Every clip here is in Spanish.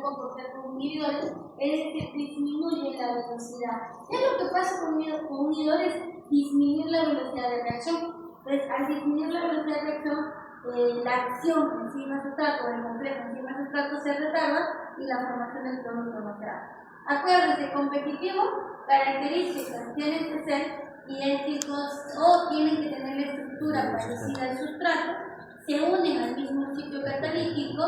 por ser inhibidores, es decir, disminuye la velocidad. ¿Qué es lo que pasa con inhibidores? Disminuir la velocidad de reacción. Entonces, al disminuir la velocidad de reacción, la acción enzima-sustrato, el complejo enzima-sustrato se retarda y la formación del producto no se da. Acuérdense, competitivo, características tienen que ser idénticos o tienen que tener la estructura parecida al sustrato, se unen al mismo sitio catalítico,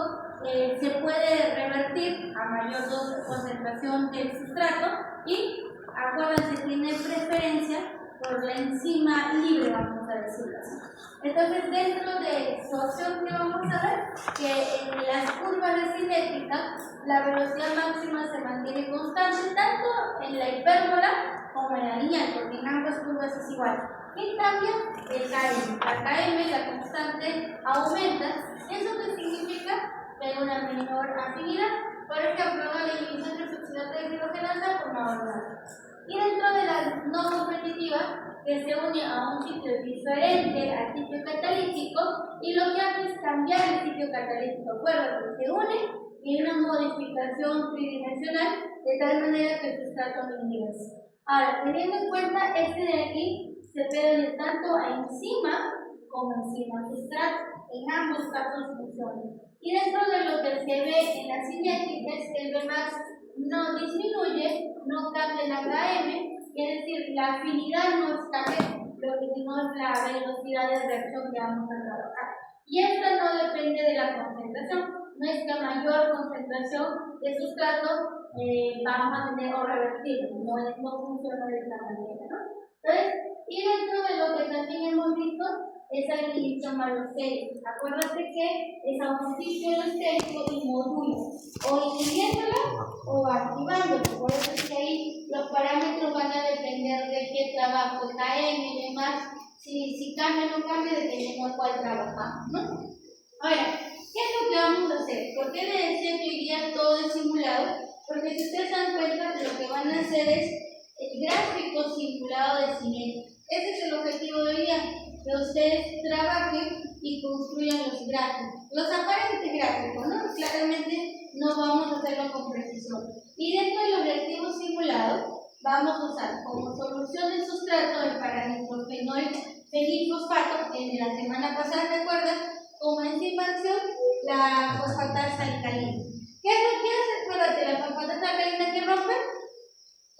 se puede revertir a mayor concentración del sustrato y, acuérdense, tiene preferencia por la enzima libre, vamos a decirlo así. Entonces, dentro de su opción que vamos a ver, que en las curvas de cinética, la velocidad máxima se mantiene constante, tanto en la hipérbola como en la lineal, porque en ambas curvas es igual. ¿Qué cambia? El Km. La Km, la constante, aumenta. ¿Eso qué significa? Que hay una menor afinidad. Por ejemplo, la inhibición de oxidante de hidrogenasa por una. Y dentro de la no competitiva, que se une a un sitio diferente al sitio catalítico, y lo que hace es cambiar el sitio catalítico. Acuérdense, se une y una modificación tridimensional de tal manera que el sustrato no inhibe. Ahora, teniendo en cuenta este de aquí, se puede tanto enzima como enzima sustrato. En ambos casos funciona. Y dentro de lo que se ve en la cinética es que el Vmax no disminuye, no cambia la Km, es decir, la afinidad no está bien, lo que no es la velocidad de reacción que vamos a trabajar. Y esta no depende de la concentración, no es que a mayor concentración de sustrato vamos a tener o revertir, no funciona de esta manera, ¿no? Entonces, y dentro de lo que también hemos visto es la inhibición alostérica. Acuérdate que es a un sitio alostérico y modula, o inhibiéndola o activándola. Por eso es que ahí los parámetros van a depender de qué trabajo, KM y demás. Si cambia o no cambia, dependiendo de cuál trabajamos, ¿no? Ahora, ¿qué es lo que vamos a hacer? ¿Por qué le decía que hoy día todo es simulado? Porque si ustedes se dan cuenta, lo que van a hacer es el gráfico simulado de cinética. Ese es el objetivo de hoy día, que ustedes trabajen y construyan los gráficos. Los aparentes gráficos, ¿no? Claramente no vamos a hacerlo con precisión. Y dentro del objetivo simulado, vamos a usar como solución del sustrato el paranitrofenol fenilfosfato, que en la semana pasada, ¿recuerdan? Como enzima acción, la fosfatasa alcalina. ¿Qué es lo que hace? Acuérdate, la fosfatasa alcalina que rompe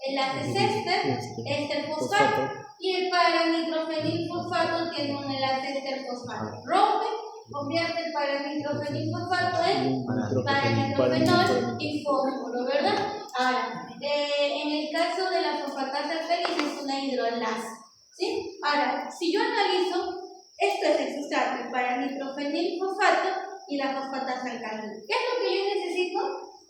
enlace éster fosfato, y el paranitrofenilfosfato tiene un enlace éster fosfato. Rompe, convierte el paranitrofenilfosfato en paranitrofenol y fósforo, ¿verdad? Ahora, en el caso de la fosfatasa alcalina es una hidroenlace, ¿sí? Ahora, si yo analizo, esto es el sustrato, el paranitrofenilfosfato y la fosfatasa alcalina. ¿Qué es lo que yo necesito?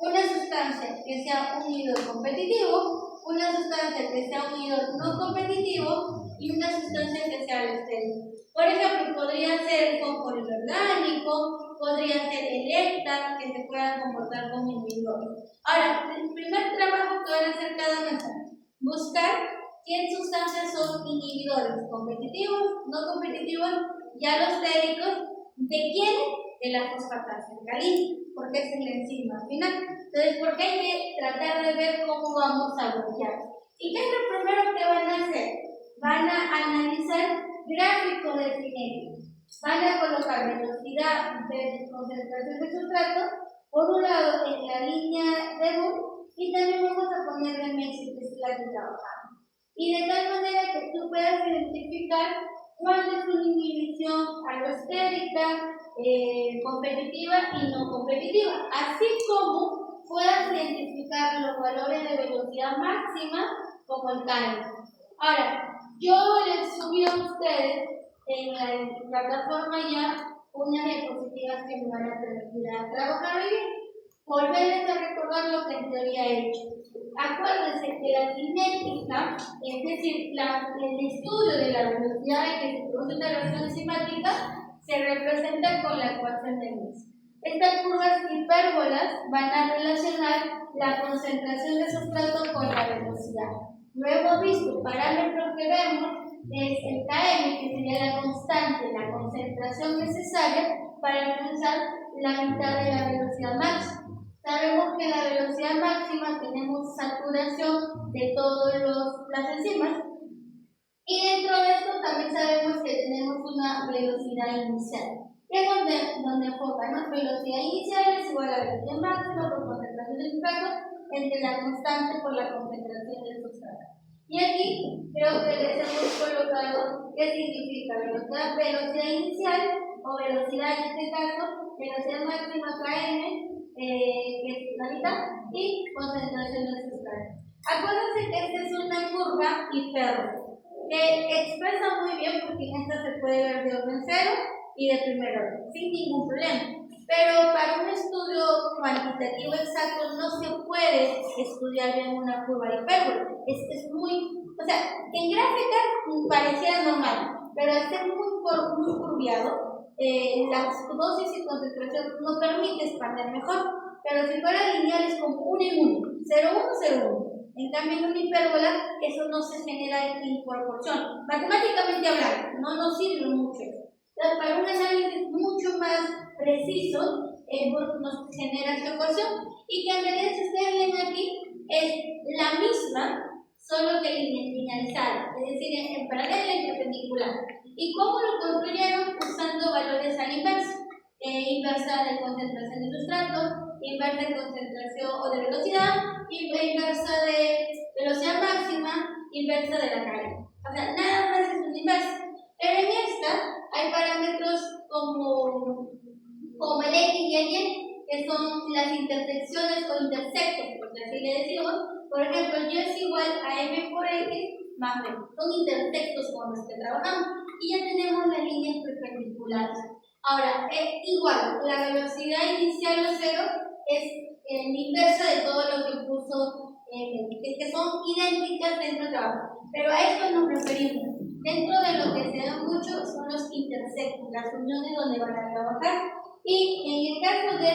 Una sustancia que sea un hidro competitivo, una sustancia que sea un hidro no competitivo y una sustancia que sea alostérica. Por ejemplo, podría ser el fósforo orgánico, podría ser el éctar, que se puedan comportar como inhibidores. Ahora, el primer trabajo que van a hacer cada mesa, buscar qué sustancias son inhibidores competitivos, no competitivos y alostéricos. ¿De quién? De la fosfatasa alcalina, porque es la enzima final. Entonces, porque hay que tratar de ver cómo vamos a bloquear. ¿Y qué es lo primero que van a hacer? Van a analizar gráficos de cinética. Van a colocar velocidad de concentración de sustrato, por un lado en la línea de Boole, y también vamos a poner de Messi, que es la que trabajamos. Y de tal manera que tú puedas identificar cuál es una inhibición alostérica, competitiva y no competitiva, así como puedas identificar los valores de velocidad máxima como el Km. Ahora, yo les subí a ustedes en la plataforma ya unas diapositivas que me van a permitir a trabajar bien. Volverles a recordar lo que en teoría he hecho. Acuérdense que la cinética, es decir, el estudio de la velocidad en que se produce una reacción enzimática, se representa con la ecuación de Messi. Estas curvas hipérbolas van a relacionar la concentración de sustrato con la velocidad. Lo hemos visto, parámetros que vemos es el Km, que sería la constante, la concentración necesaria para alcanzar la mitad de la velocidad máxima. Sabemos que en la velocidad máxima tenemos saturación de todas las enzimas y dentro de esto también sabemos que tenemos una velocidad inicial, que es donde enfocan, ¿no? Velocidad inicial es igual a velocidad máxima por concentración del sustrato entre la constante por la concentración del sustrato. Y aquí creo que les hemos colocado qué significa velocidad inicial o velocidad en este caso, velocidad máxima Km, que es la mitad, y concentración del sustrato. Acuérdense que esta es una curva hiperbólica que expresa muy bien porque en esta se puede ver de orden cero y de primer orden, sin ningún problema. Pero para un estudio cuantitativo exacto no se puede estudiar bien una curva hipérbole. Es muy, o sea, en gráfica pareciera normal, pero al ser muy curviado, la dosis y concentración no permite expandir mejor. Pero si fuera lineal es como 1 en 1, 0, 1, 0, 1. En cambio, en una hipérbola, eso no se genera en proporción. Matemáticamente hablando, no nos sirve mucho. Entonces, para un análisis mucho más preciso, nos genera esta ecuación. Y que en realidad, si ustedes ven aquí, es la misma, solo que linealizada, es decir, en paralela y perpendicular. ¿Y cómo lo construyeron? Usando valores a la inversa. Inversa de concentración de sustrato, inversa de concentración o de velocidad, inversa de velocidad máxima, inversa de la carga. O sea, nada más es una inversa. Pero en esta hay parámetros como el X y el Y, que son las intersecciones o intersectos, porque así le decimos. Por ejemplo, Y es igual a M por X más B. Son intersectos con los que trabajamos. Y ya tenemos las líneas perpendiculares. Ahora, igual, la velocidad inicial o cero es inversa de todo lo que puso, que son idénticas dentro del trabajo. Pero a esto nos referimos. Dentro de lo que se da mucho son los intersectos, las uniones donde van a trabajar. Y en el caso de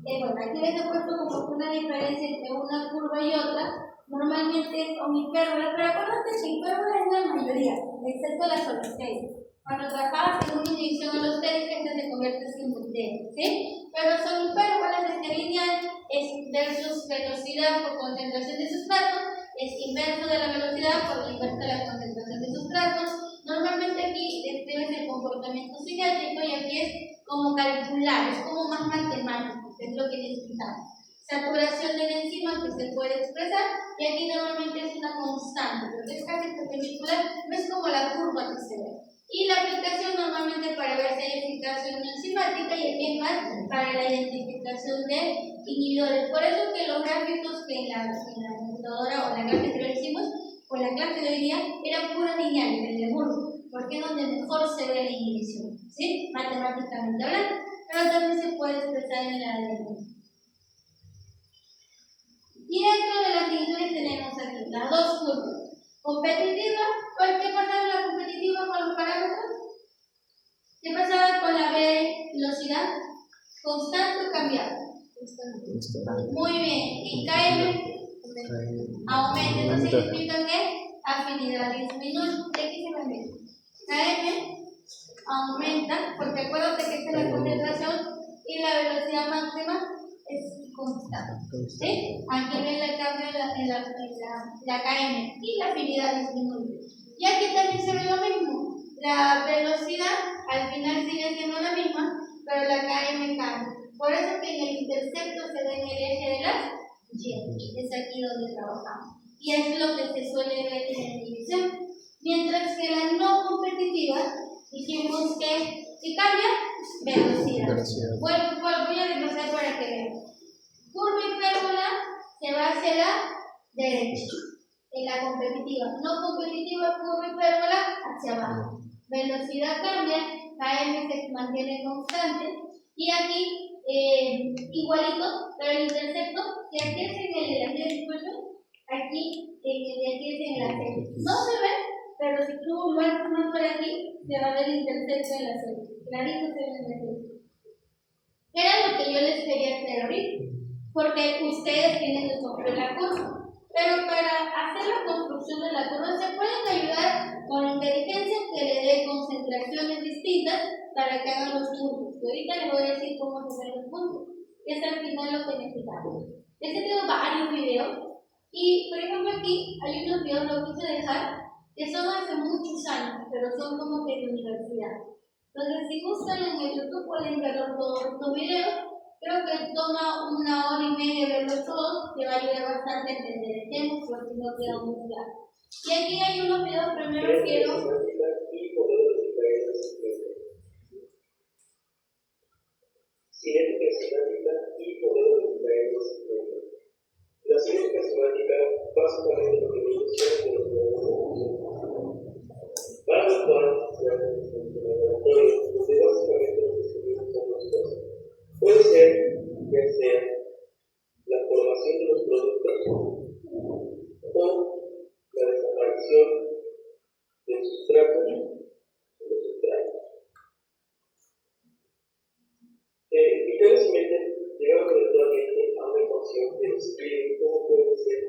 bueno, aquí les he puesto como una diferencia entre una curva y otra. Normalmente son hipérbolas, pero acuérdate que hipérbola es la mayoría, excepto las holosterias. Cuando trabajabas en una división holostérica, se convierte en simultáneo, ¿sí? Pero son hipérbolas, lineal es versus velocidad por concentración de sustrato, es inverso de la velocidad por la inversa de la concentración de sustrato. Normalmente aquí describes el comportamiento cinético y aquí es como calcular, es como más matemático, que es lo que necesitamos. Saturación de la enzima que se puede expresar y aquí normalmente es una constante, pero es casi perpendicular, no es como la curva que se ve. Y la aplicación normalmente para ver si hay eficacia enzimática y aquí es más para la identificación de inhibidores. Por eso que los gráficos que en la computadora o en la clase que hicimos, o la clase de hoy día, eran puras lineales, el de Burke, porque es donde mejor se ve la inhibición, ¿sí? Matemáticamente hablando, pero también se puede expresar en la de. Y dentro de las inhibiciones tenemos aquí las dos curvas. Competitiva, ¿qué pasaba en la competitiva con los parámetros? ¿Qué pasaba con la velocidad? ¿Constante o cambiada? Muy bien. ¿Y Km? Aumenta. Eso significa que afinidad disminuye. Aquí se ve. Km aumenta, porque acuérdate que esta es la concentración y la velocidad máxima es constante. ¿Sí? Aquí ven el cambio en la KM y la afinidad disminuye. Y aquí también se ve lo mismo. La velocidad al final sigue siendo la misma, pero la KM cambia. Por eso que en el intersecto se ve en el eje de las Y. Es aquí donde trabajamos. Y es lo que se suele ver en la división. Mientras que la no competitiva, dijimos que si cambia, velocidad. Bueno, voy a desglosar para que vean. Curva hipérbola se va hacia la derecha, en la competitiva. No competitiva, curva hipérbola hacia abajo. Velocidad cambia, Km se mantiene constante. Y aquí, igualito, pero el intersecto, si aquí es en el de la aquí es en la C. No se ve, pero si tú lo haces más por aquí, se va a ver el intersecto en la C. Clarito se ve en la C. Era lo que yo les quería hacer ahorita, porque ustedes tienen que construir la curva. Pero para hacer la construcción de la curva se pueden ayudar con inteligencia que le dé concentraciones distintas para que hagan los puntos. Y ahorita les voy a decir cómo se hacen los puntos. que es al final lo que necesitamos. Este tengo varios videos y, por ejemplo, aquí hay unos videos, los quise dejar, que son hace muchos años, pero son como que de universidad. Entonces, si gustan en el YouTube pueden verlos todos estos videos. Creo que toma 1 hora y media verlos todos, que va a ayudar bastante a entender el tema, porque no queda muy claro. Y aquí hay unos videos, primero quiero... Cinética semántica y poder de distraer. La cinética semántica básicamente lo que menciona de los modelos para lo cual se hace en el laboratorio, donde básicamente lo que se son dos cosas. Puede ser ya sea la formación de los productos o la desaparición del sustrato de los sustratos. Finalmente, llegamos eventualmente a una ecuación que describe cómo pueden ser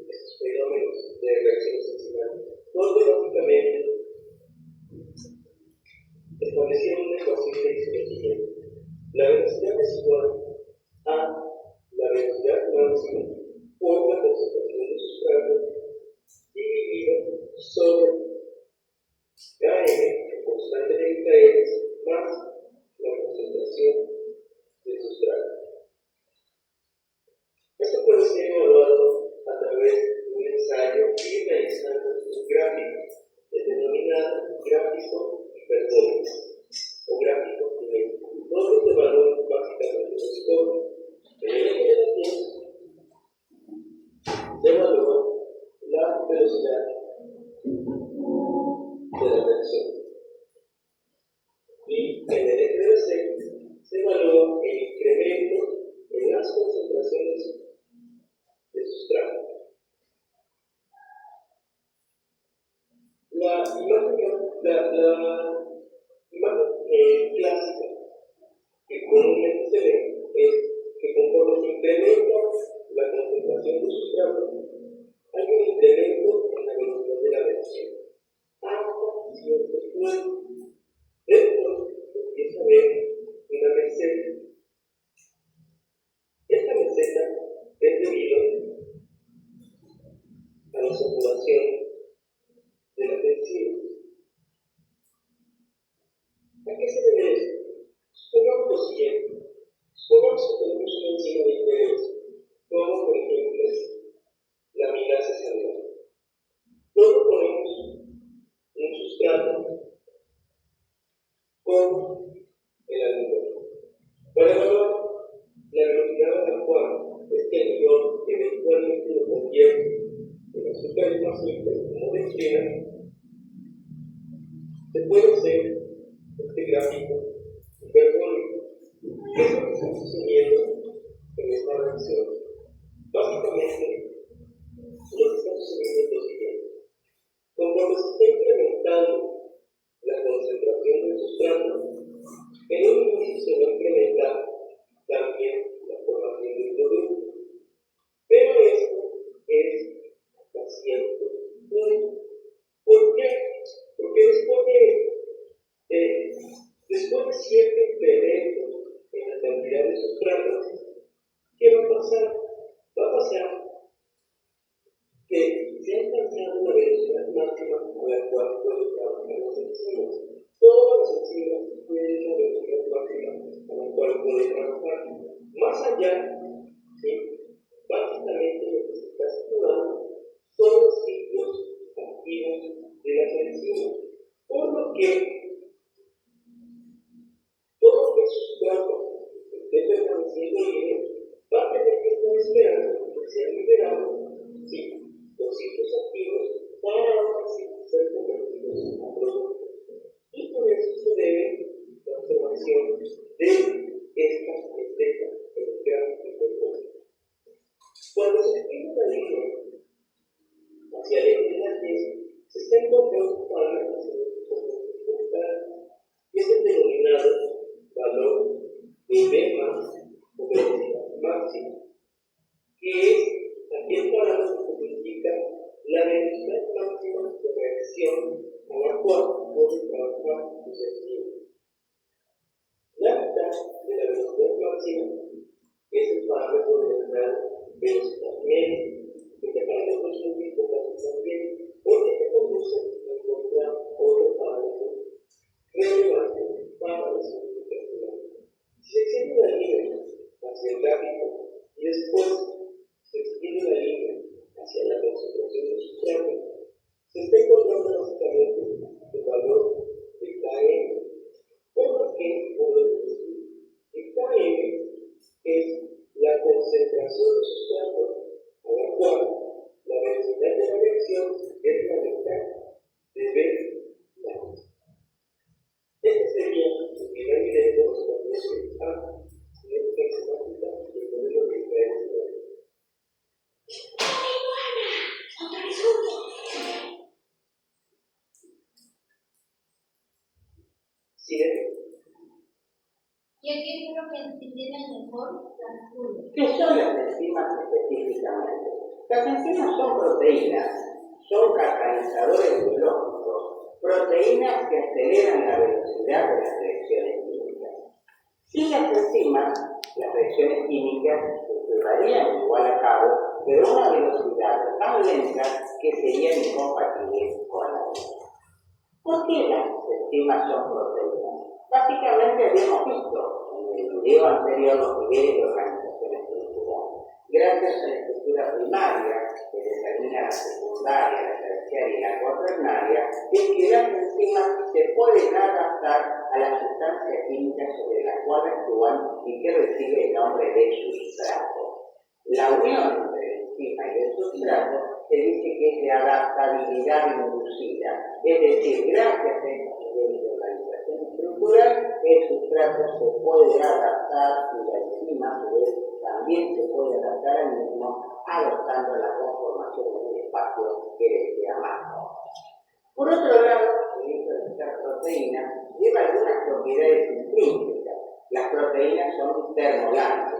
estos fenómenos de reacciones enzimáticas, donde básicamente establecieron una ecuación que dice lo siguiente: la velocidad es igual a la velocidad máxima por la concentración de sustrato dividido sobre Km, la constante de Km, más la concentración del sustrato. Esto puede ser evaluado a través de un ensayo y realizando un gráfico denominado gráfico hiperbólico o gráfico dinámico, donde se evalúan básicamente los códigos. En el eje de los pies se evalúa la velocidad de la reacción. Y en el eje del C se evalúa el incremento en las concentraciones de sustrato. La imagen clásica que comúnmente se ve es que conforme se incrementa la concentración de sustrato, hay un incremento en la velocidad de la reacción hasta cierto punto. Después empieza a ver una meseta. Esta meseta es debido a la saturación de las enzimas. ¿A qué se debe esto? Supongamos lo siguiente: supongamos que tenemos una enzima de interés, como por ejemplo la amilasa celular. Luego ponemos un sustrato como el almidón. Para evaluar la velocidad a la cual este almidón eventualmente lo convierte en azúcares más simples como dextrina, se puede hacer este gráfico hiperbólico. ¿Qué es lo que está sucediendo en esta reacción? Básicamente, lo que está sucediendo es lo siguiente: conforme se está incrementando la concentración del sustrato, en un inicio se va a incrementar también la formación del producto. Pero esto es hasta cierto punto. ¿Por qué? Porque después de cierto incremento en la cantidad de sustratos, ¿qué va a pasar? Va a pasar que se ha alcanzado la velocidad máxima a la cual pueden trabajar las enzimas. Todas las enzimas tienen la velocidad máxima a la cual pueden trabajar. Más allá, ¿sí? Básicamente lo que se está estudiando son los sitios activos de las enzimas. Por lo que todo el sustrato que esté permaneciendo libre va a tener que estar esperando que sean liberados, ¿sí?, los sitios activos para ahora sí ser convertidos a productos. Y por eso se debe la observación de esta meseta en el gráfico hiperbólico. Cuando se escribe la línea hacia el eje de las 10, se está encontrando parámetros en los compuestos constantes, y es el denominado valor de V más o velocidad máxima, que es aquel parámetro que indica la velocidad máxima de reacción a la cual puede trabajar los enzimas. La mitad de la velocidad máxima, que es el parámetro de la velocidad media. Este parámetro es muy importante también porque te conduce a encontrar otro parámetro relevante para la simplificación. Si se extiende la línea hacia el gráfico y después se extiende la línea hacia la concentración del sustrato, se está encontrando básicamente el valor de Km, por lo que podemos decir que Km es la concentración del sustrato a la cual la velocidad de la reacción es la mitad de V lambda. Este sería el primer nivel correspondiente a cinética exemática y el modelo de diferencia. Cinética. Y aquí creo que tiene mejor las curvas. ¿Qué son las enzimas específicamente? Las enzimas son proteínas, son catalizadores biológicos, proteínas que aceleran la velocidad de las reacciones químicas. Sin las enzimas, las reacciones químicas se llevarían igual a cabo, pero a una velocidad tan lenta que serían incompatibles con la vida. ¿Por qué las enzimas son proteínas? Básicamente habíamos visto en el video anterior los niveles de organización estructural. Gracias a la estructura primaria, que determina la secundaria, la terciaria y la cuaternaria, es que las enzimas se pueden adaptar a la sustancia química sobre la cual actúan y que recibe el nombre de sustrato. La unión entre la enzima y el sustrato se dice que es de adaptabilidad inducida, es decir, gracias a estos niveles de organización estructural, el sustrato se puede adaptar y la enzima a su vez también se puede adaptar al mismo, adoptando la conformación del espacio que desea más. Por otro lado, el hecho de ser proteínas lleva algunas propiedades intrínsecas. Las proteínas son termolantes.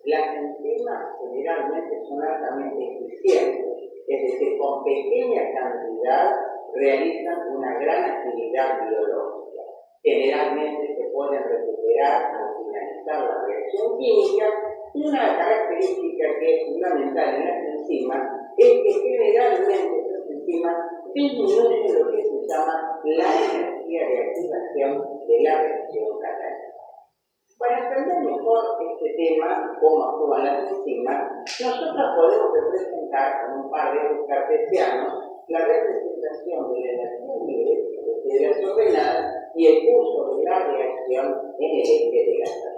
Las enzimas generalmente son altamente eficientes, es decir, con pequeña cantidad realizan una gran actividad biológica. Generalmente se pueden recuperar al finalizar la reacción química. Una característica que es fundamental en las enzimas es que generalmente estas enzimas disminuyen lo que se llama la energía de activación de la reacción catalítica. Para entender mejor este tema, cómo actúan las enzimas, nosotros podemos representar con un par de ejes cartesianos la representación de la energía libre, de las ordenadas, y el curso de la reacción en el eje de la salida.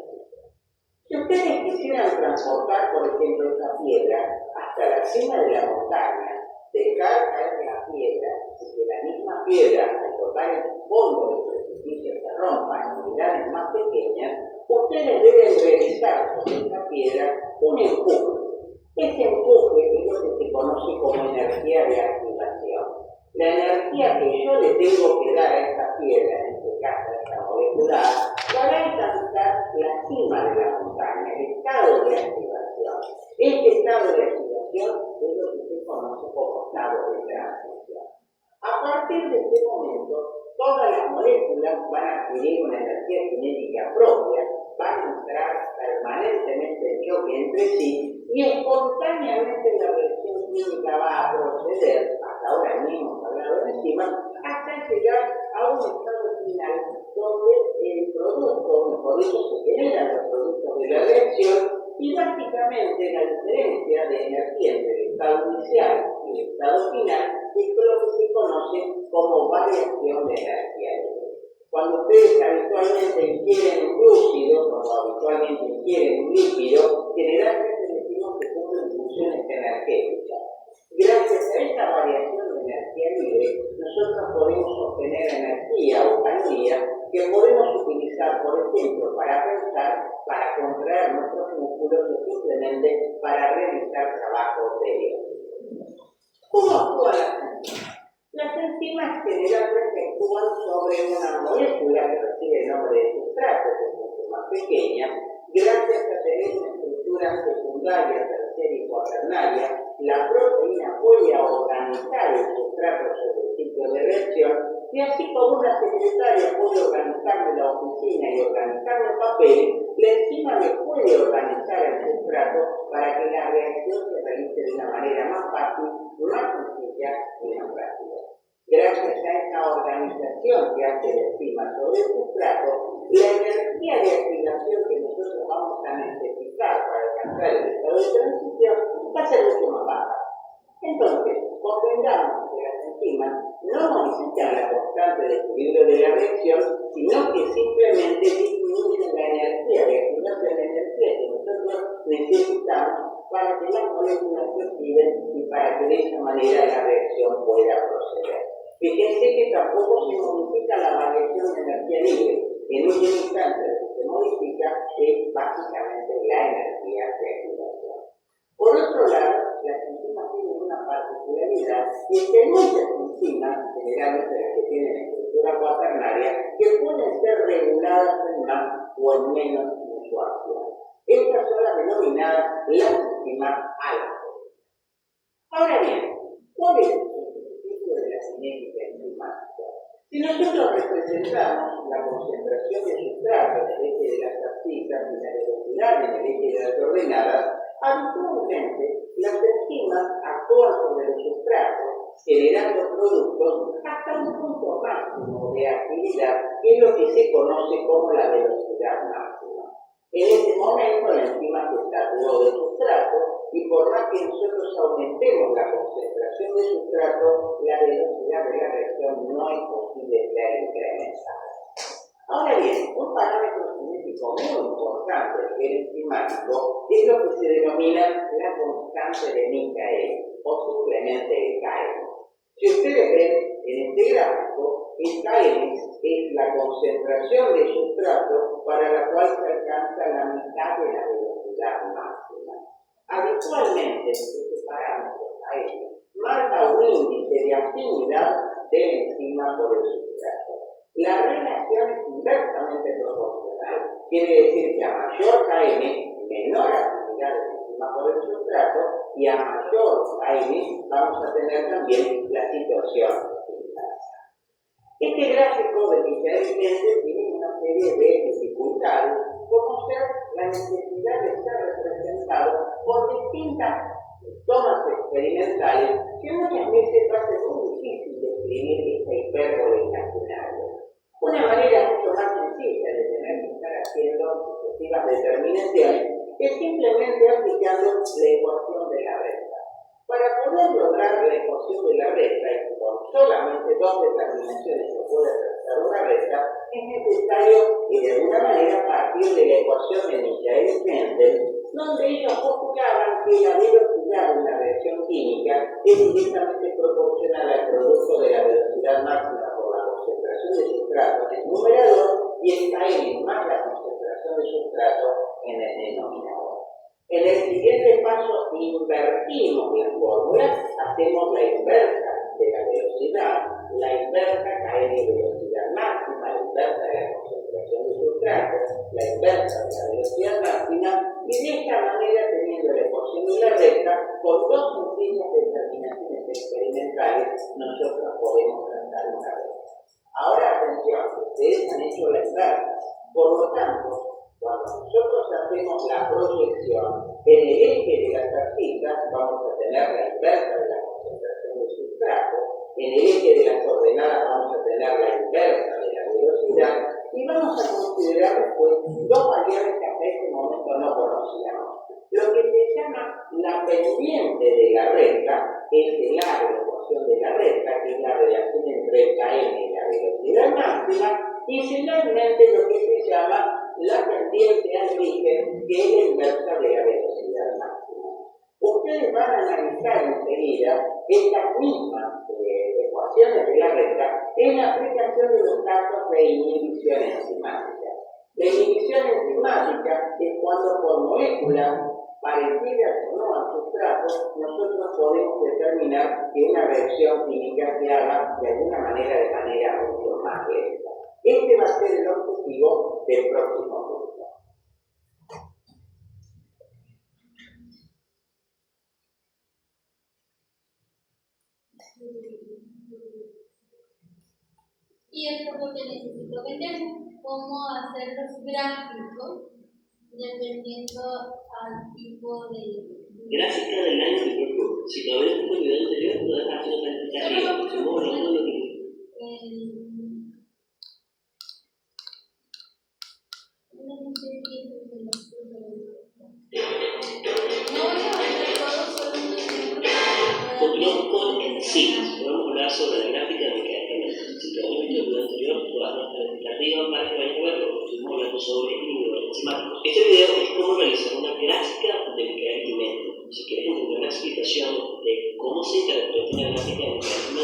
Si ustedes quisieran transportar, por ejemplo, esta piedra hasta la cima de la montaña, dejar caer la piedra y que la misma piedra, al tocar el fondo del precipicio, se rompa en unidades más pequeñas, ustedes deben realizar sobre esta piedra un empuje. Ese empuje es lo que se conoce como energía de activación. La energía que yo le tengo que dar a esta piedra, en este caso a esta molecular, para alcanzar la cima de la montaña, el estado de activación. Este estado de activación es lo que se conoce como estado de transición. A partir de este momento, todas las moléculas van a adquirir una energía cinética propia, van a entrar permanentemente en choque entre sí y espontáneamente la reacción química va a proceder, hasta ahora mismo hemos hablado de enzimas, hasta llegar a un estado final donde el producto, mejor dicho, se generan los productos de la reacción y básicamente la diferencia de energía entre el estado inicial y el estado final es lo que se conoce como variación de energía libre. Cuando ustedes habitualmente ingieren un glúcido, como habitualmente ingieren un líquido, generalmente decimos que cumplen funciones energéticas. Gracias a esta variación de energía libre, nosotros podemos obtener energía o calorías que podemos utilizar, por ejemplo, para pensar, para contraer nuestros músculos o simplemente para realizar trabajos de biología. ¿Cómo actúan las enzimas? Las enzimas generalmente actúan sobre una molécula que recibe el nombre de sustrato, que es mucho más pequeña, gracias a tener una estructura secundaria, terciaria y cuaternaria, la proteína puede organizar el sustrato sobre el sitio de reacción y así como una secretaria puede organizarme la oficina y organizarme el papel, la enzima me puede organizar el sustrato para que la reacción se realice de una manera más fácil, más sencilla y más rápida. Gracias a esta organización que hace la enzima sobre el sustrato, la energía de activación que nosotros vamos a necesitar para alcanzar el estado de transición va a ser mucho más baja. Entonces, comprendamos que las enzimas no modifican la constante de equilibrio de la reacción, sino que simplemente disminuyen la energía de activación de energía que nosotros necesitamos para que las moléculas se activen y para que de esa manera la reacción pueda proceder. Fíjense que tampoco se modifica la variación de energía libre. En un instante lo que se modifica es básicamente la energía de activación. Por otro lado, las enzimas tienen una particularidad y es que hay muchas enzimas, generalmente las que tienen estructura cuaternaria, que pueden ser reguladas en más o en menos en su acción. Estas son las denominadas las enzimas alfa. Ahora bien, ¿cuál es el principio de la cinética enzimática? Si nosotros representamos la concentración de sustrato en el eje de las abscisas y la velocidad en el eje de las ordenadas, habitualmente las enzimas actúan sobre los sustratos, generando productos hasta un punto máximo de actividad, que es lo que se conoce como la velocidad máxima. En ese momento la enzima se saturó de sustrato y por más que nosotros aumentemos la concentración de sustrato, la velocidad de la reacción no es posible ser incrementada. Ahora bien, un parámetro cinético muy importante a nivel enzimático es lo que se denomina la constante de Michaelis o simplemente el Km. Si ustedes ven en este gráfico, el Km es la concentración de sustrato para la cual se alcanza la mitad de la velocidad máxima. Habitualmente, este parámetro Km marca un índice de afinidad de la enzima por el sustrato. La relación es inversamente proporcional. Quiere decir que a mayor Km, menor afinidad de la enzima por el sustrato, y a mayor Km vamos a tener también la situación inversa. Este gráfico de Michaelis tiene una serie de dificultades, como ser la necesidad de ser representado por distintas tomas experimentales que muchas veces va a ser muy difícil describir esta hipérbole imaginaria. Una manera mucho más sencilla de tener que estar haciendo sucesivas determinaciones es simplemente aplicando la ecuación de la recta. Para poder lograr la ecuación de la recta, y con solamente dos determinaciones se puede trazar una recta, es necesario de alguna manera partir de la ecuación de Michaelis-Menten, donde ellos postulaban que la velocidad de una reacción química es directamente proporcional al producto de la velocidad máxima por la concentración de sustrato en el numerador y el Km más la concentración de sustrato en el denominador. En el siguiente paso invertimos la fórmula, hacemos la inversa de la velocidad, la inversa Km velocidad máxima, la inversa de la concentración de sustrato, la inversa de la velocidad máxima, y de esta manera, teniendo la ecuación de la recta, con dos sencillas determinaciones experimentales, nosotros podemos trazar una recta. Ahora, atención, ustedes han hecho la inversa. Por lo tanto, cuando nosotros hacemos la proyección, en el eje de las abscisas vamos a tener la inversa de la concentración de sustrato, en el eje de las ordenadas vamos a tener la inversa de la velocidad, y vamos a considerar después dos variables que hasta este momento no conocíamos. Lo que se llama la pendiente de la recta es el lado de la ecuación de la recta, que es la relación entre Km y la velocidad máxima, y finalmente lo que se llama la pendiente al origen, que es la inversa de la velocidad máxima. Ustedes van a analizar enseguida estas mismas ecuaciones de la recta en la aplicación de los casos de inhibición enzimática. La inhibición enzimática es cuando por moléculas parecidas o no al sustrato, nosotros podemos determinar que una reacción química se haga de alguna manera mucho más lenta. Este va a ser el objetivo del próximo curso. Y esto es lo que necesito que entiendan, cómo hacer los gráficos dependiendo al tipo de... Gráfica del año de cuerpo. Si todavía no tengo el video anterior, puedo dejar una plantita arriba. Estamos hablando de lo que... Continuamos con el sí. Vamos a hablar sobre la gráfica de mecánica. Si todavía no viste el video anterior, puedo dejar una plantita arriba para que vayas a verlo, porque estuvimos hablando sobre individuos enzimáticos. Este video es cómo realizar una gráfica de mecánica. Si quieres entender una explicación de cómo se interactúa con la gráfica de mecánica,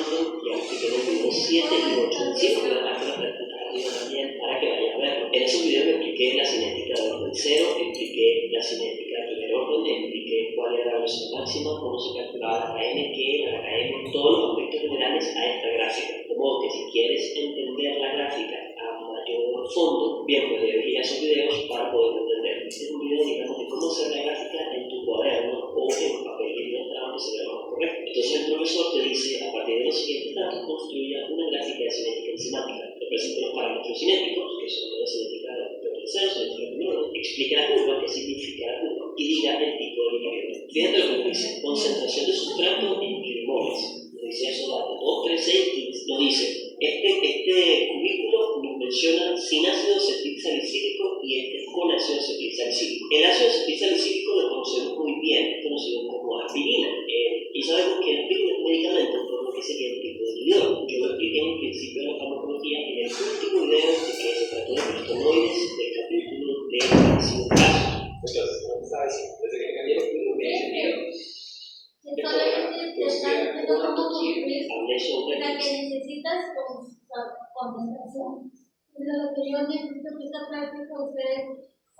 ya expliqué en el video 7 y 8. Sí, voy a dejar la plantita arriba también para que vayas a verlo. En esos videos expliqué la cinética de orden 0, expliqué la cinética de primer orden, expliqué cuál era la velocidad máxima, cómo se calculaba la KM, qué era la KM, todos los aspectos generales a esta gráfica. De modo que si quieres entender la gráfica a mayor fondo, bien, pues debes ir a esos videos para poder entender. Este es un video, digamos, de cómo hacer la gráfica en tu cuaderno o en papel de ilustrado, que sería lo más correcto. Entonces el profesor te dice, a partir de los siguientes datos, construya una gráfica de cinética enzimática. Representa los parámetros cinéticos, que son la cinética de orden 0, cinética de primer orden, explica la curva, qué significa la curva, y diga el tipo de líquido. Fíjate lo que dice, concentración de sustrato en milimoles. Nos dice eso, datos 2, 3, 6, 15. Nos dice, este cubículo nos menciona sin ácido acetilsalicílico y este con ácido acetilsalicílico. El ácido acetilsalicílico lo conocemos muy bien, conocido como aspirina. Y sabemos que la aspirina es un medicamento, por lo que sería el tipo de inhibidor. Yo lo expliqué en el principio de la farmacología en el último video de que se trató de cristaloides del capítulo de ácido graso. Entonces, como te estaba diciendo, desde que cambié el estudio me he entendido. Solamente te están diciendo cómo cumplir la que necesitas concentración. Pero lo que yo necesito que esta práctica ustedes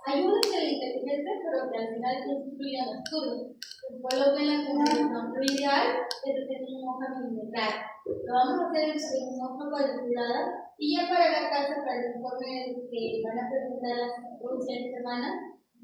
ayuden a la inteligencia, pero que al final construyan las curvas. Después lo que la concentración ideal es hacer una hoja milimetral. Lo vamos a hacer en una hoja cuadriculada y ya para la casa, para el informe que van a presentar las próximas semanas,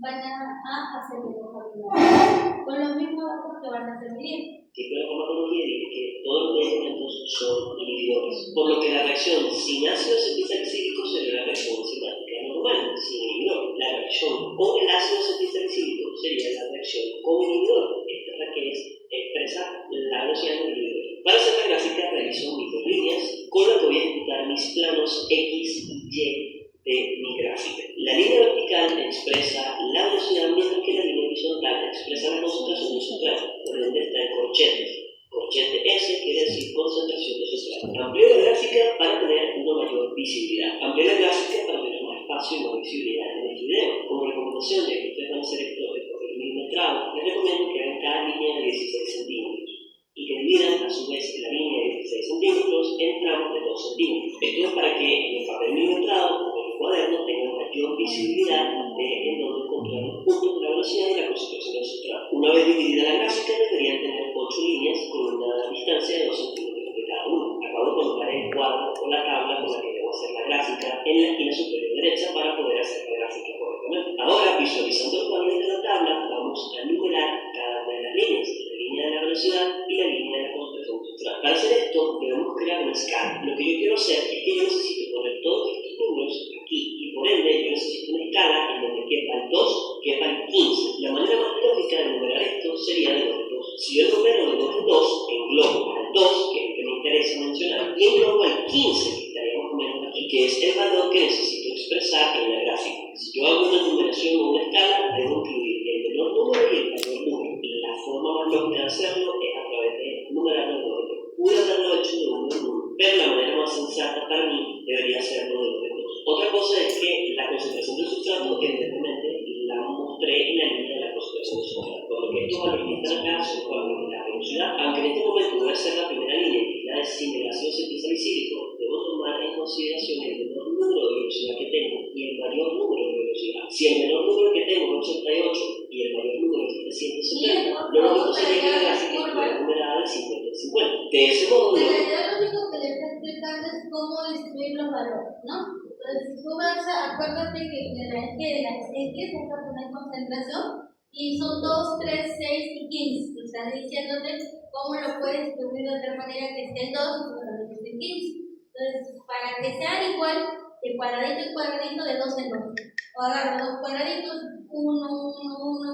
van a hacer una hoja milimetral con los mismos datos que van a hacer bien. Que la farmacología dice que todos los medicamentos son inhibidores, por lo que la reacción sin ácido acetilsalicílico sería la reacción enzimática normal, sin inhibidor. La reacción con el ácido acetilsalicílico sería la reacción con inhibidor. Esta es la que expresa la velocidad del inhibidor. Para hacer la gráfica realizo mis dos líneas, con la que voy a ejecutar mis planos X y Y de mi gráfica. La línea vertical expresa la velocidad, mientras que la línea horizontal expresa la concentración de sustrato. Por ende está el corchete. Corchete S quiere decir concentración de sustrato. Amplío la gráfica para tener una mayor visibilidad. Amplío la gráfica para tener más espacio y más visibilidad en este video. Como recomendación, ya que ustedes van a hacer esto de papel milimetrado, les recomiendo que hagan cada línea de 16 centímetros y que dividan a su vez la línea de 16 centímetros en tramos de 2 centímetros. Esto es para que en el papel milimetrado o en el cuaderno tengan mayor visibilidad de en donde encontrar los puntos de la velocidad y la concentración del sustrato. Una vez dividida la gráfica, deberían tener 8 líneas con una distancia de 2 centímetros de cada una. Acabo de colocar el cuadro o la tabla con la que debo hacer la gráfica en la esquina superior derecha para poder hacer la gráfica correctamente. Ahora, visualizando el cuadro de la tabla, vamos a numerar cada una de las líneas. La línea de la velocidad y la línea de la concentración del sustrato. Para hacer esto, debemos crear una escala. Lo que yo quiero hacer es que yo necesito poner todos estos números aquí y por ende yo necesito una escala en donde quepa el 2, quepa el 15. La manera más lógica de numerar esto sería de 2 en 2. Si yo numero de 2 en 2, englobo al 2, que es el que me interesa mencionar, y englobo al 15, que estaría más o menos aquí, que es el valor que necesito expresar en la gráfica. Si yo hago una numeración o una escala, debo incluir el menor número y el mayor número. La forma más lógica de hacerlo es a través de numerarlo de 2 en 2. Pude haberlo hecho de 1 en 1, pero la manera más sensata para mí debería ser de 2 en 2. Otra cosa es que la concentración del sustrato, evidentemente, la mostré en la línea de la concentración del sustrato. Por lo que estos valores que están acá son los valores de la velocidad. Aunque en este momento voy a hacer la primera línea, que es la de sin el ácido acetilsalicílico, debo tomar en consideración el menor número de velocidad que tengo y el mayor número de velocidad. Si el menor número que tengo es 88 y el mayor número es 370, lo único sería que la gráfica estuviera numerada de 50 en 50. De ese modo, en realidad lo único que les está explicando es cómo distribuir los valores, ¿no? Entonces, si tú vas a, acuérdate que en la X vas a poner concentración Y son 2, 3, 6 y 15. Te están diciéndote cómo lo puedes distribuir de otra manera que esté el 2 y solamente esté el 15. Entonces, para que sean igual, de cuadradito en cuadradito, de 2 en 2. O agarro dos cuadraditos, uno,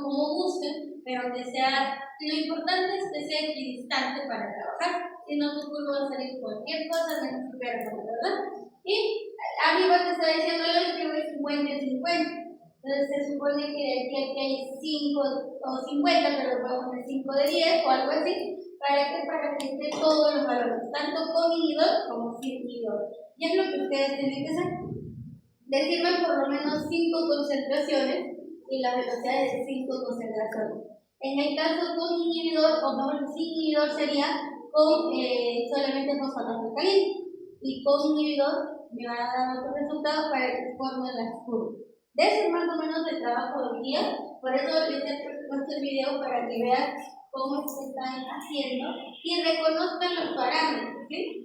como gusten, pero que sea, lo importante es que sea equidistante para trabajar. Si no, tu curva va a salir cualquier cosa menos que ¿verdad? Y arriba te está diciendo lo distribuye 50 y 50. Entonces se supone que aquí hay 5 o 50, pero podemos poner 5 de 10 o algo así, para que esté todos los valores, tanto con inhibidor como sin inhibidor. Y es lo que ustedes tienen que hacer. Decirme por lo menos 5 concentraciones y la velocidad de 5 concentraciones. En el caso con inhibidor, o mejor sin inhibidor, sería con solamente fosfato alcalino. Y con inhibidor me va a dar otros resultados para que formen las curvas. De ese más o menos el trabajo del día, por eso les he puesto el video para que vean cómo se están haciendo y reconozcan los parámetros, ¿sí?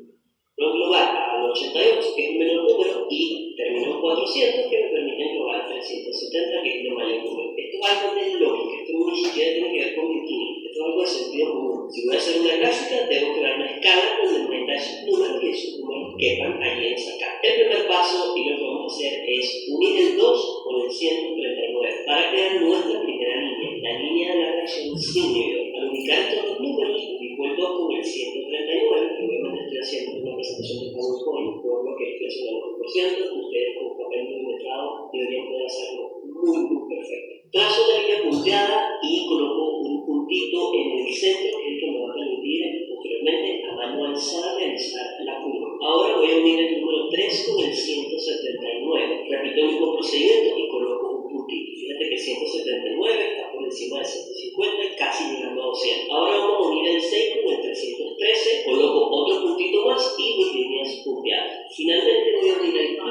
Lo global al 88, que es un menor número, y terminó en 400, que me permite englobar 370, que es el mayor número. Esto es algo de lógica, esto ni siquiera tiene que ver con química, esto es algo de sentido común. Si voy a hacer una gráfica, debo crear una escala donde meta esos números y esos números quepan allí en esa escala. El primer paso, y lo que vamos a hacer, es unir el 2 con el 139 para crear nuestra primera línea, la línea de la reacción sin inhibidor. Al ubicar estos dos números, ubico el 2 con el 139, que obviamente estoy haciendo una presentación de PowerPoint, por lo que estoy haciendo el 1%, ustedes con papel milimetrado deberían poder hacerlo muy perfecto. Trazo una línea punteada y coloco un puntito en el centro, que es el que me va a permitir posteriormente a mano alzada realizar la curva. Ahora voy a unir el número 3 con el 179. Repito el mismo procedimiento y coloco un puntito. Fíjate que 179 está por encima de 150 y casi llegando a 200. Ahora vamos a unir el 6 con el 313, coloco otro puntito más y mis líneas punteadas. Finalmente voy a unir el 15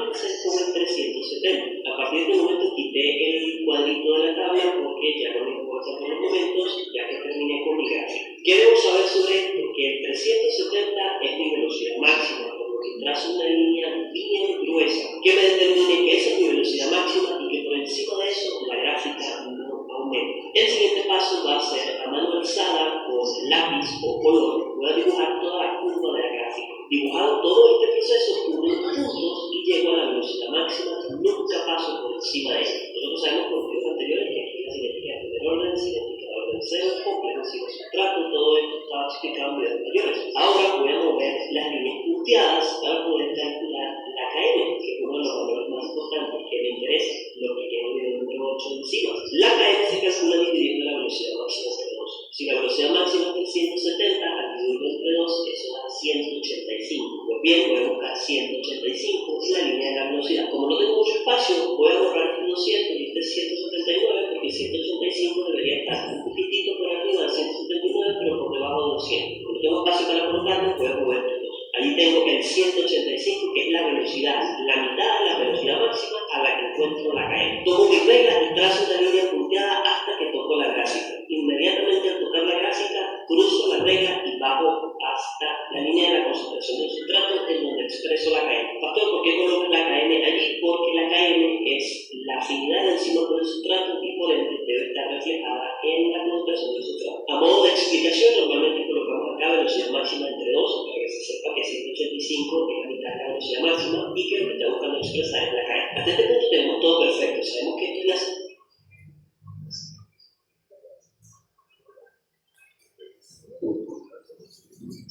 con el 370. A partir de este momento quité el cuadrito de la tabla porque ya no me importa por los momentos, ya que terminé con mi gráfico. ¿Qué debo saber sobre esto? Que el 370 es mi velocidad máxima, por lo que trazo una línea bien gruesa que me determine que esa es mi velocidad máxima y que por encima de eso la gráfica no aumenta. El siguiente paso va a ser a mano alzada con lápiz o color. Voy a dibujar toda la curva de la gráfica. Dibujado todo este proceso, cubro puntos y llego a la velocidad máxima, nunca paso por encima de ella. Nosotros sabemos por videos anteriores que aquí la cinética es primer orden, cinética de orden cero, complejo, sin sustrato, todo esto estaba explicado en videos anteriores. Ahora voy a mover las líneas punteadas para poder calcular la KM, que es uno de los valores más importantes que me interesa, lo que tiene el video número 8 encima. La KM se calcula dividiendo la velocidad máxima entre 2. Si la velocidad máxima es 370, al dividirlo entre 2, eso da 185. Pues bien, voy a buscar 185 en la línea de la velocidad. Como no tengo mucho espacio, voy a borrar este 200 y este 179, porque 185 debería estar un poquitito por arriba del 179, pero por debajo de 200. Como tengo espacio para colocarlo, voy a mover estos dos. Allí tengo el 185, que es la velocidad, la mitad de la velocidad máxima a la que encuentro la KM. Tomo mi regla y trazo una línea punteada hasta que toco la gráfica. Inmediatamente al tocar la gráfica, cruzo la regla y bajo hasta la línea de la concentración del sustrato en donde expreso la KM. Pastor, ¿por qué coloco la KM allí? Porque la KM es la afinidad encima con el sustrato y por ende debe estar reflejada en la concentración del sustrato. A modo de explicación, normalmente colocamos acá velocidad máxima entre 2, para que se sepa que 185 es la mitad de la velocidad máxima y que lo que está buscando expresar es la KM. Hasta este punto tenemos todo perfecto. Sabemos que esto es la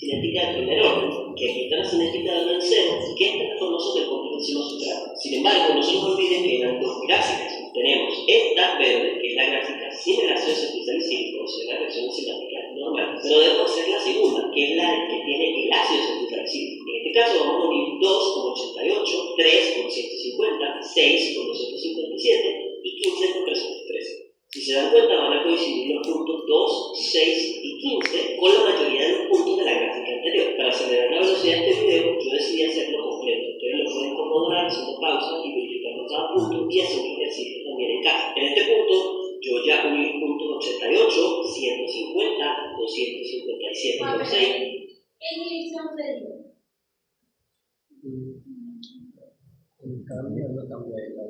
cinética del primer orden, que aquí está la cinética del orden cero y que esta es la formación del control encima sustrato. Sin embargo, no se nos olvide que eran dos gráficas. Tenemos esta verde, que es la gráfica sin el ácido salicílico, o sea, la reacción enzimática normal, pero debemos hacer la segunda, que es la que tiene el ácido salicílico. En este caso vamos a unir 2 con 88, 3 con 150, 6 con 257 y 15 con 313. Si se dan cuenta, van a coincidir los puntos 2, 6 y 15 con la mayoría de los puntos de la gráfica anterior. Para acelerar la velocidad de este video, yo decidí hacerlo completo. Ustedes lo pueden corroborar haciendo pausa y verificando cada punto y hacer un ejercicio también en casa. En este punto, yo ya uní los puntos 88, 150, 257 con 6. ¿Qué división se dio? En cambio, no cambia de la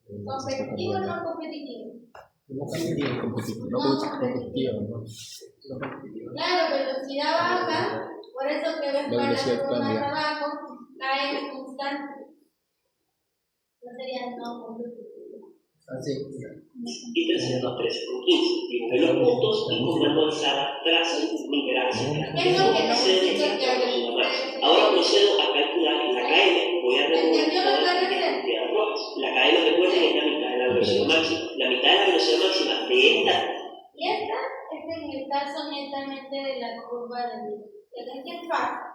¿Competitivo o no competitivo? No competitivo, no competitivo, no. No competitivo. Claro, velocidad baja, por eso que ves para la curva más abajo, cae constante. No sería no competitivo. Así. Y 313 con 15. Dibujé los puntos y con mano alzada trazo mi gráfica. ¿Qué es lo que necesito que haga? Ahora procedo a calcular la KM. Voy a remover todas las punteadas rojas. La KM, recuerden, es la mitad de la velocidad máxima. La mitad de la velocidad máxima de esta. Y esta es en el caso netamente de la curva de vida. ¿Qué es fácil?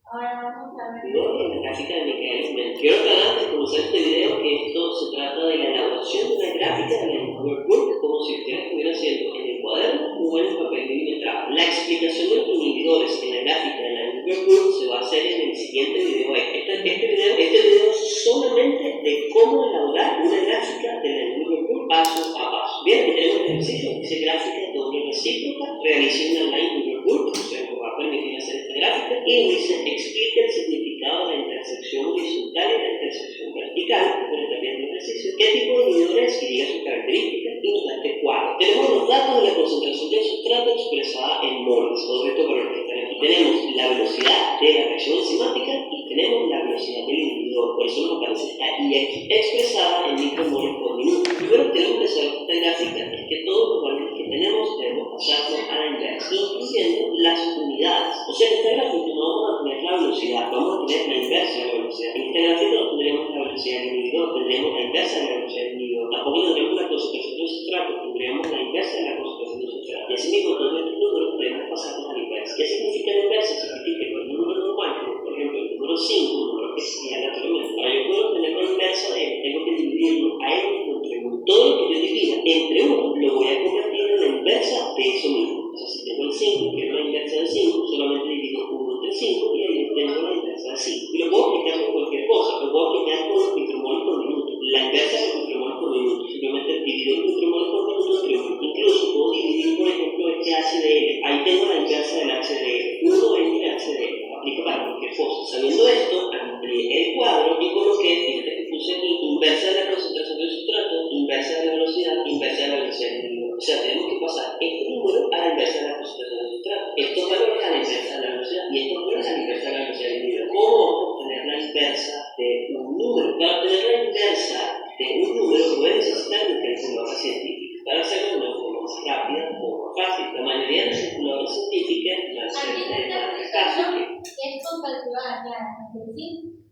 Ahora vamos a ver. No, en la gráfica de Michael. Quiero aclarar antes de comenzar este video que esto se trata de la elaboración de una gráfica de la Workbook, como si ustedes estuvieran haciendo en el cuaderno o en el papel milimetrado. La explicación de los inhibidores en la gráfica de la Workbook se va a hacer en el siguiente video. Este video es solamente de cómo elaborar una gráfica de la Workbook paso a paso. Bien, aquí tenemos el ejercicio, dice gráfica doble recíproca, realice una line Workbook, o sea, nos va a permitir hacer esta gráfica, y nos dice explica el significado de la intersección horizontal y la intersección vertical, pero también el ejercicio, qué tipo de inhibidores y diga sus características, y nos da este cuadro. Tenemos los datos de la concentración del sustrato expresada en moles, todo esto para los que están aquí. Tenemos la velocidad de la reacción enzimática y tenemos la velocidad del inhibidor, por eso nos aparece esta I aquí expresada en micromoles por minuto. Primero tenemos que saber esta gráfica es que todos los valores que tenemos debemos pasarlos a la inversa, incluyendo las unidades. O sea, en esta gráfica no vamos a tener la velocidad, vamos a tener la inversa de la velocidad. En esta gráfica no tendremos la velocidad del inhibidor, tendremos la inversa de la velocidad del inhibidor. Tampoco tendremos la concentración del sustrato, tendremos la inversa de la concentración del sustrato. Y así mismo todos estos números podemos pasarlos a la inversa. ¿Qué significa la inversa? Significa que el número normal, por ejemplo el número 5, un número que sea aleatoriamente, para yo poder tener la inversa de él, tengo que dividirlo a él entre 1. Todo lo que yo divida entre 1 lo voy a convertir en la inversa de eso mismo. O sea, si tengo el 5, que es la inversa del 5, solamente divido 1 entre 5 y ahí tengo la inversa del 5. Y lo puedo aplicar con cualquier cosa, lo puedo aplicar con los micromoles por minuto. La inversa de los micromoles por minuto. Simplemente divido los micromoles por minuto entre 1. Incluso puedo dividir, por ejemplo, este HDL. Ahí tengo la inversa del HDL. 1 entre HDL. Aplico para cualquier cosa. Sabiendo esto, amplié el cuadro y coloqué, fíjate que puse aquí, inversa de la concentración del sustrato, inversa de la velocidad, inversa de la velocidad del inhibidor. O sea, tenemos que pasar este número a la inversa de la concentración del sustrato, estos valores a la inversa de la velocidad y estos valores a la inversa de la velocidad del inhibidor. ¿Cómo obtener la inversa de un número? Para obtener la inversa de un número voy a necesitar una calculadora científica. Para hacerlo de una forma más rápida o más fácil, la mayoría de las calculadoras científicas Aquí se está explicando que es con calculadora, claro, ¿sí?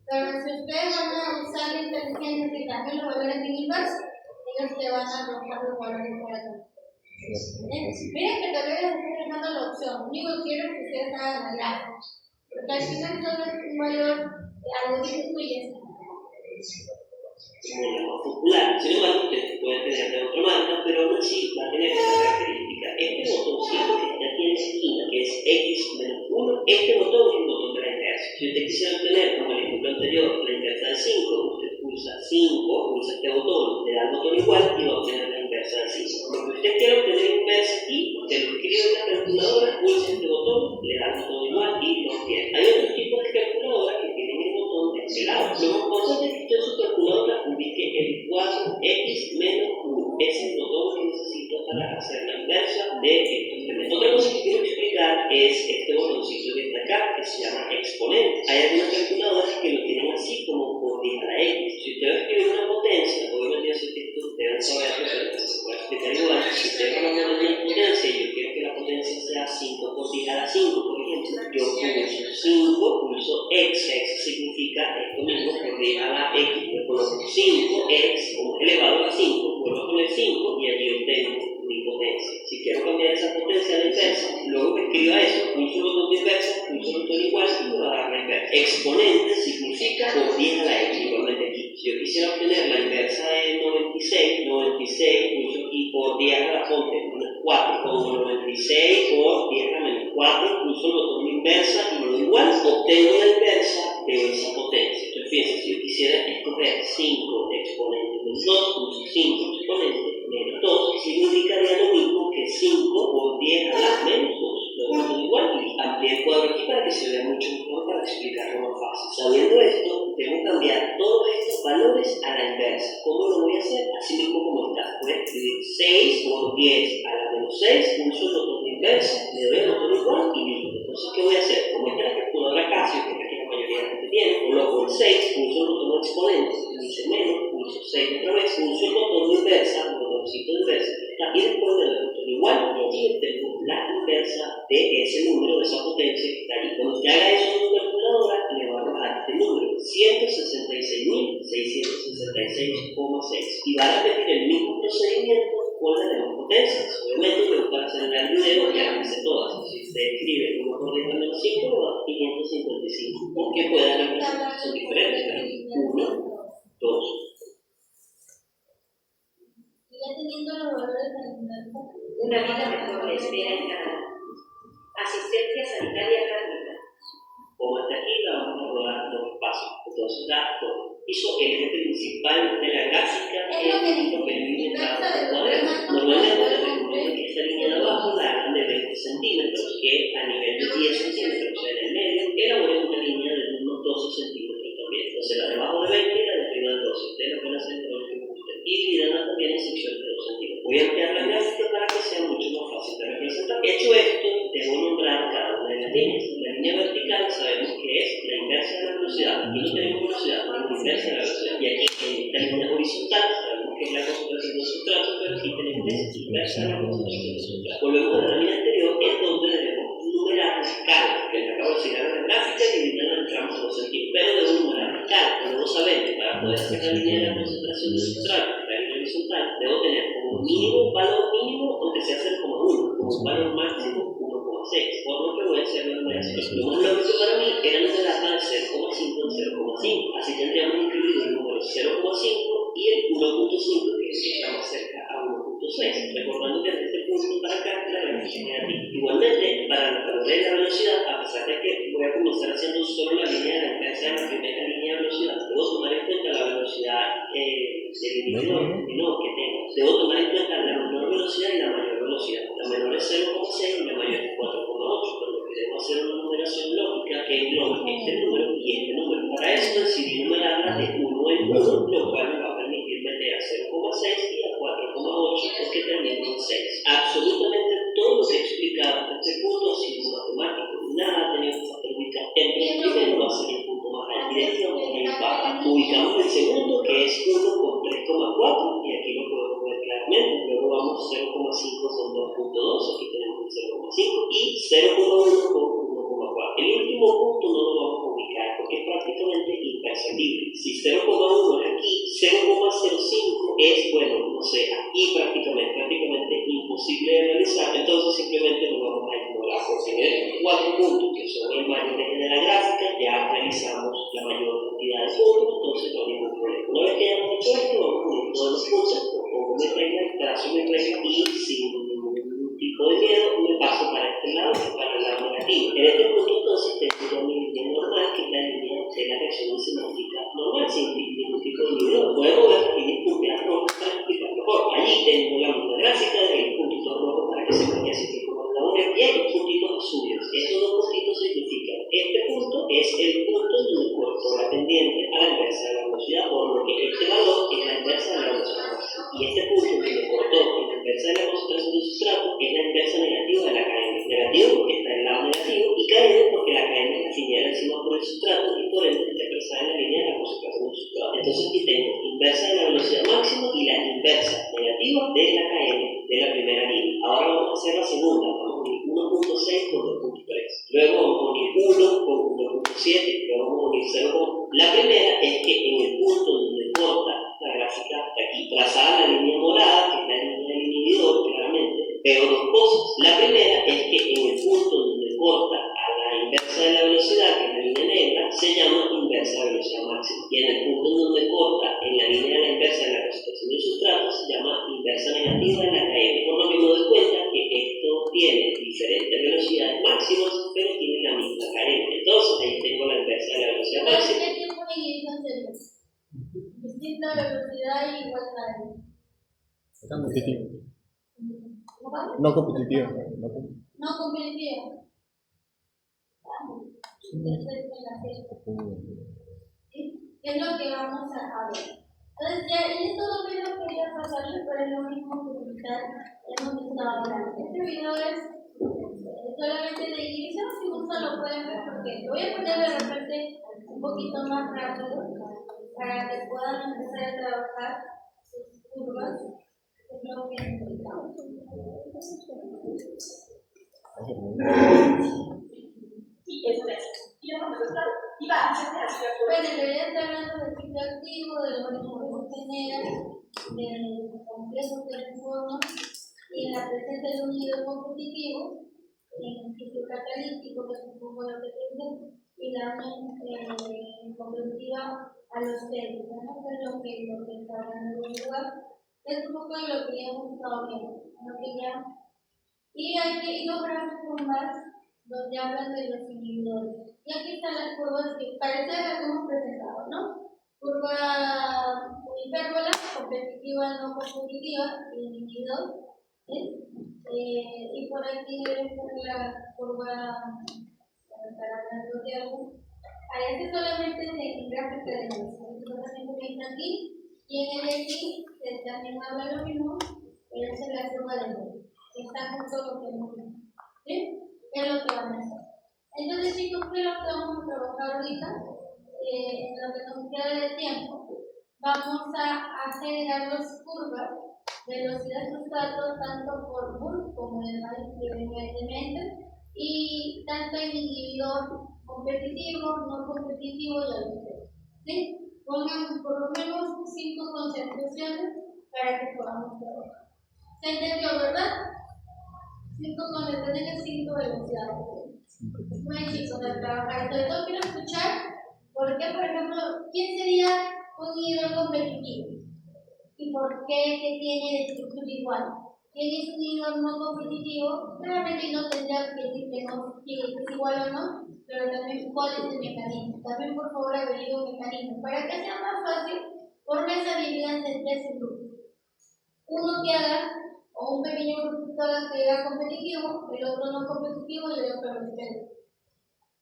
Pero si ustedes van a usar la inteligencia y también los valores en inverso, ellos te van a arrojar los valores por acá. Miren que todavía les estoy dejando la opción, único que quiero que ustedes hagan la gráfica, porque al final solo es un valor algoritmo y ya está. Como la más popular. Sin embargo, ustedes pueden tener de otra marca, pero aún así va a tener esta característica. Este botoncito que está aquí en la esquina, que es X-1, este botón es el botón de la inversa. Si usted quisiera obtener, como en el ejemplo anterior, la inversa del 5, usted pulsa 5, pulsa este botón, le da el botón igual y va a obtener la inversa del 5. Porque usted quiere obtener la inversa aquí, usted lo escribe en la calculadora, pulsa este botón, le da el botón igual y lo obtiene. Hay otros tipos de calculadoras que tienen el botón de este lado. Lo más importante es que usted en su calculadora ubique el 4x menos 1. Ese es el botón que necesito para hacer la inversa de estos elementos. Otra cosa que quiero explicar es este botoncito que está acá, que se llama exponente. Hay algunas calculadoras que lo tienen así como por 10 a la x. Si usted va a escribir una potencia, obviamente yo sé que esto deben saberlo, pero se puede explicar igual. Si usted va a poner una potencia y yo quiero que la potencia sea 5 por 10 a la 5, por ejemplo, yo pulso 5, pulso x. X significa esto mismo, por 10 a la x, yo coloco 5x como elevado a la 5, vuelvo a poner 5 y allí obtengo mi potencia. Si quiero cambiar esa potencia a la inversa, luego que escriba eso, pulso el botón de inversa, pulso el botón igual y me va a dar la inversa. Exponente significa por 10 a la x, igualmente aquí. Si yo quisiera obtener la inversa de 96, pulso aquí por 10 a la fonte, 4, como 96 por 10 a la menos 4, pulso el botón de inversa y lo igual, obtengo la inversa de esa potencia. Entonces, fíjense, si yo quisiera escoger 5 exponente menos 2, pulso 5 exponente menos 2, significaría lo mismo que 5 por 10 a la menos 2. Lo botón igual y amplié el cuadro aquí para que se vea mucho mejor para explicarlo más fácil. Sabiendo esto, debo cambiar todos estos valores a la inversa. ¿Cómo lo voy a hacer? Así mismo como está. Voy a escribir 6 por 10 a la menos 6, pulso el botón inverso, le doy el botón igual y listo. Entonces, ¿qué voy a hacer? Como esta es la calculadora Casio, que es la que la mayoría de la gente tiene, coloco el 6, pulso el botón exponente, dice menos, pulso 6 otra vez, pulso el botón inversa, el botoncito inverso, y después le doy el botón igual y allí obtengo la inversa de ese número, de esa potencia que está allí. Cuando usted haga eso en una calculadora, le va a arrojar este número, 166.666,6, y va a repetir el mismo procedimiento con las demás potencias. Obviamente, me gusta acelerar el video y hacerse todas. Si usted escribe 1 por 10 a menos 5, le va a dar 555, porque puedan representar, son diferentes, ¿verdad? 1, 2. Y ya teniendo los valores de la Una vida mejor le espera en Canadá. Asistencia sanitaria gratuita. Como hasta aquí, la vamos a rodar dos pasos. Entonces, ya hizo el eje principal de la gráfica, Es lo que dice. lo que divide cada cuadrado. Normalmente, recuerden que esta línea de abajo la hagan de 20 centímetros, que a nivel de 10 centímetros, o sea, en el medio, elaboren una línea de unos 12 centímetros también. Entonces, la de abajo de 20 y la de arriba de 12. Ustedes lo pueden hacer con el que guste. Y dividan también en secciones de 2 centímetros. Voy a ampliar la gráfica para que sea mucho más fácil de representar. Hecho esto, debo nombrar cada una de las líneas. La línea vertical sabemos que es la inversa de la velocidad. Aquí no tenemos velocidad, tenemos inversa de la velocidad. Y aquí en esta línea horizontal sabemos que es la concentración de sustrato, pero aquí tenemos la inversa de la concentración de sustrato. Volvemos a la línea anterior, en donde debemos numerar las cargas, que le acabo de enseñar en la gráfica y dividirla en tramos de 2 centímetros. Pero debo numerar las cargas, debo saber que para poder hacer la línea de la concentración de sustrato, la línea horizontal, debo tener como mínimo un valor mínimo, aunque sea 0,1, como un valor máximo 1,6, por lo que voy a hacer la numeración. Lo más lógico para mí era numerarla de 0,5 en 0,5, así tendríamos incluido el número 0,5 y el 1,5, que está más cerca a 1,6, recordando que desde este punto para acá la gráfica es negativa. Igualmente, para los valores de la velocidad, a pesar de que voy a comenzar haciendo solo la línea de la inversa de la primera línea de velocidad, debo tomar en cuenta la velocidad del inhibidor que tengo. Debo tomar en cuenta la menor velocidad y la mayor velocidad. La menor es 0,6 y la mayor es 4,8, pero lo que debo hacer una numeración lógica que englobe este número y este número. Para eso decidí numerarla de 1 en 1, lo cual me va a permitir meter a 0,6 y a 4,8 porque termina en 6. Absolutamente todo lo que he explicado en este punto ha sido matemático. Nada ha tenido que estar ubicado. El primero va a ser el punto más alto. Y de aquí vamos a ir baja. Ubicamos el segundo, que es 1 con 3,4, y aquí lo podemos ver claramente. Luego vamos 0,5 con 2,2, aquí tenemos el 0,5, y 0,1 con 1,4. El último punto no lo vamos a ubicar porque es prácticamente imperceptible. Si 0,1 es aquí, 0,05 es, bueno, no sé, aquí prácticamente imposible de realizar, entonces simplemente lo vamos a ignorar. Porque en estos 4 puntos, que son el mayor eje de la gráfica, ya realizamos la mayor cantidad de puntos, entonces no hay ningún problema. Una vez que hayamos hecho esto, vamos a unir todos los puntos, pongo mi regla, trazo mi regla y sin ningún tipo de miedo me paso para este lado y para el lado negativo. En este punto entonces tengo mi línea normal, que es la línea de la reacción simétrica normal, sin ningún tipo de inhibidor. Puedo ver las líneas punteadas rojas para explicar mejor. Allí tengo la misma gráfica de los puntitos rojos para que se vea así como la una, y hay dos puntitos azules. Estos dos puntitos significan este punto es el punto donde corto la pendiente a la inversa de la velocidad, por lo que este valor es la inversa de la velocidad máxima. Y este punto donde cortó en la inversa de la concentración de sustrato es la inversa negativa de la KM. Negativo porque está en el lado negativo y KM porque la KM es la señal encima por el sustrato y por ende está expresada en la línea de la concentración del sustrato. Entonces aquí tengo inversa de la velocidad máxima y la inversa negativa de la KM de la primera línea. Ahora vamos a hacer la segunda. Vamos a unir 1,6 con 2,3. Luego vamos a unir 1 con 1,7. Luego vamos a unir 0. La primera es que en el punto donde corta la gráfica, aquí trazada la línea morada, que es la línea del inhibidor, claramente, veo dos cosas. La primera es que en el punto donde corta a la inversa de la velocidad, que es la línea negra, se llama inversa de velocidad máxima. Y en el punto donde corta en la línea de la inversa de la concentración del sustrato, se llama inversa negativa de la KM. Por lo que me doy cuenta que esto tiene diferentes velocidades máximas, pero tiene la misma KM. Entonces ahí tengo la inversa de la velocidad máxima. ¿Qué tiempo necesitas hacerlo? Distinta velocidad y igual KM. Está competitivo. ¿Cómo? No competitivo. No competitivo. Vamos. Sí. ¿Sí? que es lo que vamos a ver. Entonces, ya en esto lo que yo quería pasarles, pero es lo mismo que quizás hemos estado hablando. Este video es solamente de inicio, si gusta lo pueden ver, porque lo voy a poner de repente un poquito más rápido para que puedan empezar a trabajar sus curvas, que es lo que necesitamos. Bueno, en realidad está hablando del ciclo activo, de los organismos que genera, del complejo que forma y en la presencia de un hilo competitivo, en el ciclo catalítico, que es un poco lo que tiene, y la unión competitiva a los térmicos, ¿no? Que es lo que está hablando del lugar. Es un poco lo que ya hemos estado viendo, ¿no? Y hay dos gráficos más donde hablan de los inhibidores. Y aquí están las curvas que parece las que hemos presentado, ¿no? Curva hipérbola, competitiva, no competitiva, inhibidor. ¿Sí? Y por aquí debe estar la curva para hablar de algo. Ahí este solamente es en gráfica de emisión. Solamente está aquí. Y en el aquí también habla lo mismo, pero esa es la curva de emisión. Está justo lo que hemos visto. ¿Sí? Es lo que vamos a hacer. Entonces, chicos, ¿qué es lo que vamos a trabajar ahorita? En lo que nos queda de tiempo, vamos a generar dos curvas, velocidad sustrato tanto por Bull como en el y tanto en inhibidor competitivo, no competitivo y algo. ¿Sí? Pongan por lo menos 5 concentraciones para que podamos trabajar. ¿Se entendió, verdad? 5 concentraciones, 5 velocidades. Bueno, chicos, al trabajar, sobre todo quiero escuchar, porque, por ejemplo, ¿quién sería un inhibidor competitivo? ¿Y por qué? ¿Qué tiene de estructura igual? ¿Quién es un inhibidor no competitivo? Claramente no tendría que decir que no, que es igual o no, pero también cuál es el mecanismo. También, por favor, averigüe el mecanismo. Para que sea más fácil, por mesa dividan en 3 grupos. Uno que haga, o un pequeño grupo que haga competitivo, el otro no competitivo y el otro respeto.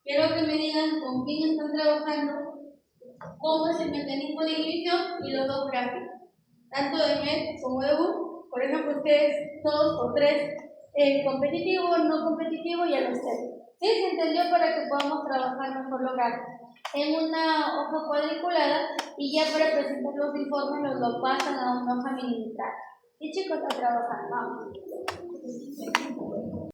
Quiero que me digan con quién están trabajando, cómo es el mecanismo de inhibición y los dos gráficos. Tanto de MED como de BUL, por ejemplo, ustedes 2 o 3 competitivo, no competitivo y a los 3. ¿Sí? ¿Se entendió? Para que podamos trabajar mejor los gráficos. En una hoja cuadriculada y ya para presentar los informes nos lo pasan a una hoja militar. Y chicos, a trabajar, vamos.